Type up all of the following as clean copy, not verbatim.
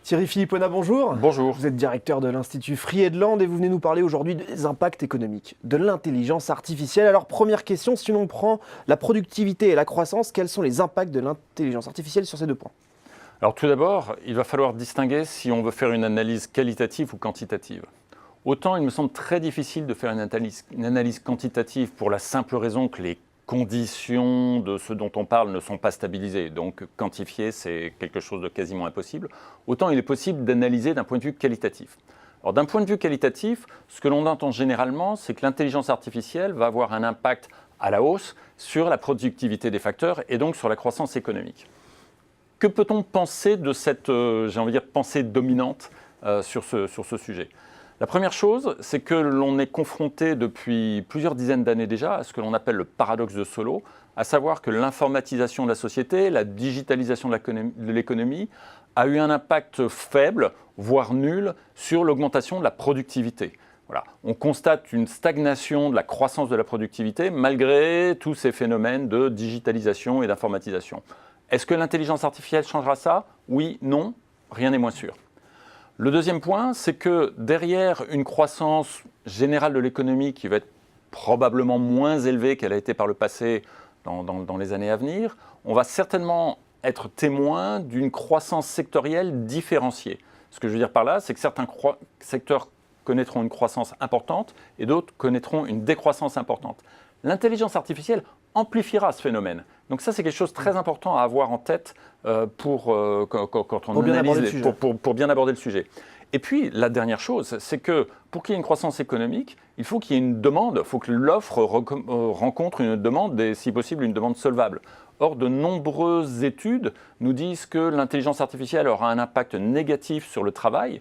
Thierry Philippona, bonjour. Bonjour. Vous êtes directeur de l'Institut Friedland et vous venez nous parler aujourd'hui des impacts économiques de l'intelligence artificielle. Alors première question, si on prend la productivité et la croissance, quels sont les impacts de l'intelligence artificielle sur ces deux points? Alors tout d'abord, il va falloir distinguer si on veut faire une analyse qualitative ou quantitative. Autant il me semble très difficile de faire une analyse quantitative pour la simple raison que les conditions de ce dont on parle ne sont pas stabilisées. Donc quantifier, c'est quelque chose de quasiment impossible. Autant il est possible d'analyser d'un point de vue qualitatif. Alors d'un point de vue qualitatif, ce que l'on entend généralement, c'est que l'intelligence artificielle va avoir un impact à la hausse sur la productivité des facteurs et donc sur la croissance économique. Que peut-on penser de cette, pensée dominante sur ce sujet ? La première chose, c'est que l'on est confronté depuis plusieurs dizaines d'années déjà à ce que l'on appelle le paradoxe de Solow, à savoir que l'informatisation de la société, la digitalisation de l'économie a eu un impact faible, voire nul, sur l'augmentation de la productivité. Voilà. On constate une stagnation de la croissance de la productivité malgré tous ces phénomènes de digitalisation et d'informatisation. Est-ce que l'intelligence artificielle changera ça? Oui, non, rien n'est moins sûr. Le deuxième point, c'est que derrière une croissance générale de l'économie qui va être probablement moins élevée qu'elle a été par le passé dans les années à venir, on va certainement être témoin d'une croissance sectorielle différenciée. Ce que je veux dire par là, c'est que certains secteurs connaîtront une croissance importante et d'autres connaîtront une décroissance importante. L'intelligence artificielle amplifiera ce phénomène. Donc ça, c'est quelque chose de très important à avoir en tête pour bien aborder le sujet. Et puis, la dernière chose, c'est que pour qu'il y ait une croissance économique, il faut qu'il y ait une demande, il faut que l'offre rencontre une demande et, si possible, une demande solvable. Or, de nombreuses études nous disent que l'intelligence artificielle aura un impact négatif sur le travail,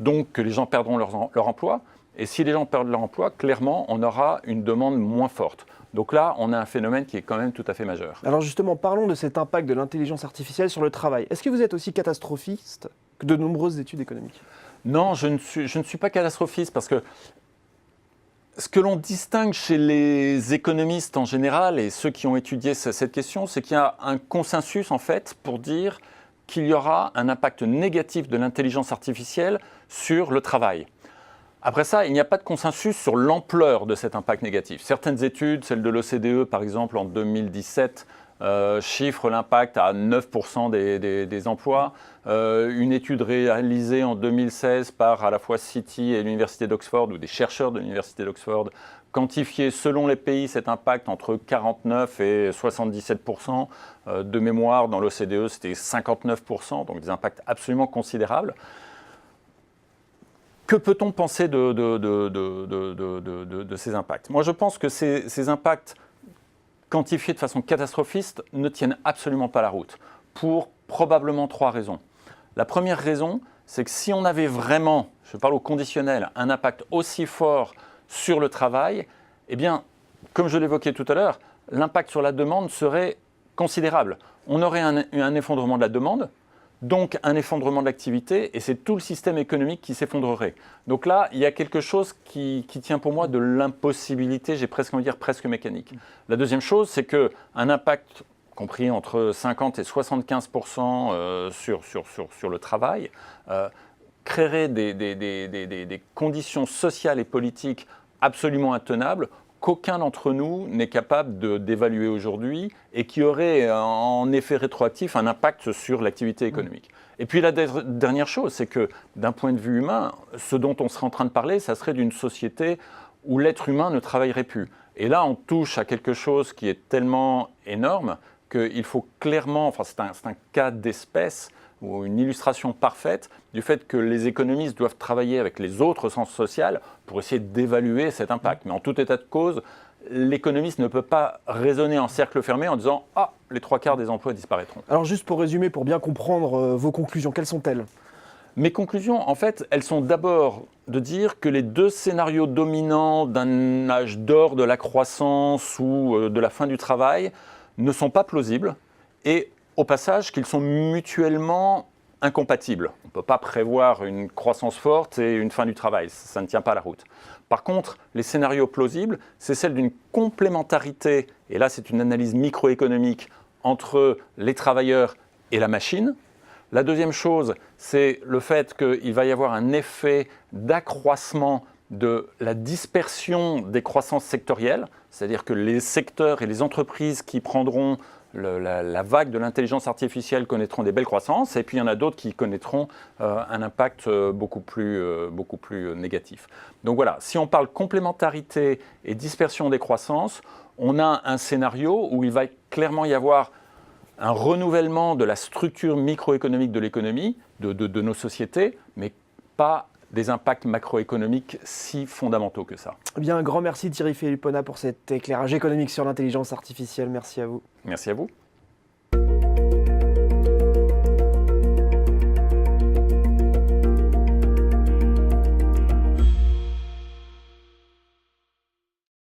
donc que les gens perdront leur emploi. Et si les gens perdent leur emploi, clairement, on aura une demande moins forte. Donc là, on a un phénomène qui est quand même tout à fait majeur. Alors justement, parlons de cet impact de l'intelligence artificielle sur le travail. Est-ce que vous êtes aussi catastrophiste que de nombreuses études économiques? Non, je ne suis pas catastrophiste parce que ce que l'on distingue chez les économistes en général et ceux qui ont étudié cette question, c'est qu'il y a un consensus en fait pour dire qu'il y aura un impact négatif de l'intelligence artificielle sur le travail. Après ça, il n'y a pas de consensus sur l'ampleur de cet impact négatif. Certaines études, celle de l'OCDE par exemple en 2017, chiffrent l'impact à 9% des emplois. Une étude réalisée en 2016 par à la fois Citi et l'Université d'Oxford, ou des chercheurs de l'Université d'Oxford, quantifiait selon les pays cet impact entre 49 et 77%. De mémoire, dans l'OCDE, c'était 59%, donc des impacts absolument considérables. Que peut-on penser de ces impacts? Moi, je pense que ces impacts quantifiés de façon catastrophiste ne tiennent absolument pas la route, pour probablement 3 raisons. La première raison, c'est que si on avait vraiment, je parle au conditionnel, un impact aussi fort sur le travail, eh bien, comme je l'évoquais tout à l'heure, l'impact sur la demande serait considérable. On aurait un effondrement de la demande, donc un effondrement de l'activité, et c'est tout le système économique qui s'effondrerait. Donc là, il y a quelque chose qui tient pour moi de l'impossibilité, j'ai presque envie de dire presque mécanique. La deuxième chose, c'est qu'un impact compris entre 50 et 75% sur le travail créerait des conditions sociales et politiques absolument intenables qu'aucun d'entre nous n'est capable d'évaluer aujourd'hui et qui aurait en effet rétroactif un impact sur l'activité économique. Et puis la dernière chose, c'est que d'un point de vue humain, ce dont on serait en train de parler, ça serait d'une société où l'être humain ne travaillerait plus. Et là, on touche à quelque chose qui est tellement énorme qu'il faut clairement, enfin c'est un cas d'espèce, ou une illustration parfaite du fait que les économistes doivent travailler avec les autres sciences sociales pour essayer d'évaluer cet impact. Mais en tout état de cause, l'économiste ne peut pas raisonner en cercle fermé en disant « Ah, les 3/4 des emplois disparaîtront ». Alors juste pour résumer, pour bien comprendre vos conclusions, quelles sont-elles? Mes conclusions, en fait, elles sont d'abord de dire que les 2 scénarios dominants d'un âge d'or de la croissance ou de la fin du travail ne sont pas plausibles et au passage qu'ils sont mutuellement incompatibles. On ne peut pas prévoir une croissance forte et une fin du travail, ça ne tient pas la route. Par contre, les scénarios plausibles, c'est celle d'une complémentarité, et là c'est une analyse microéconomique, entre les travailleurs et la machine, La deuxième chose, c'est le fait qu'il va y avoir un effet d'accroissement de la dispersion des croissances sectorielles, c'est-à-dire que les secteurs et les entreprises qui prendront la vague de l'intelligence artificielle connaîtront des belles croissances, et puis il y en a d'autres qui connaîtront un impact beaucoup plus négatif. Donc voilà, si on parle complémentarité et dispersion des croissances, on a un scénario où il va clairement y avoir un renouvellement de la structure microéconomique de l'économie, de nos sociétés, mais pas des impacts macroéconomiques si fondamentaux que ça. Eh bien, un grand merci Thierry Philippona pour cet éclairage économique sur l'intelligence artificielle. Merci à vous. Merci à vous.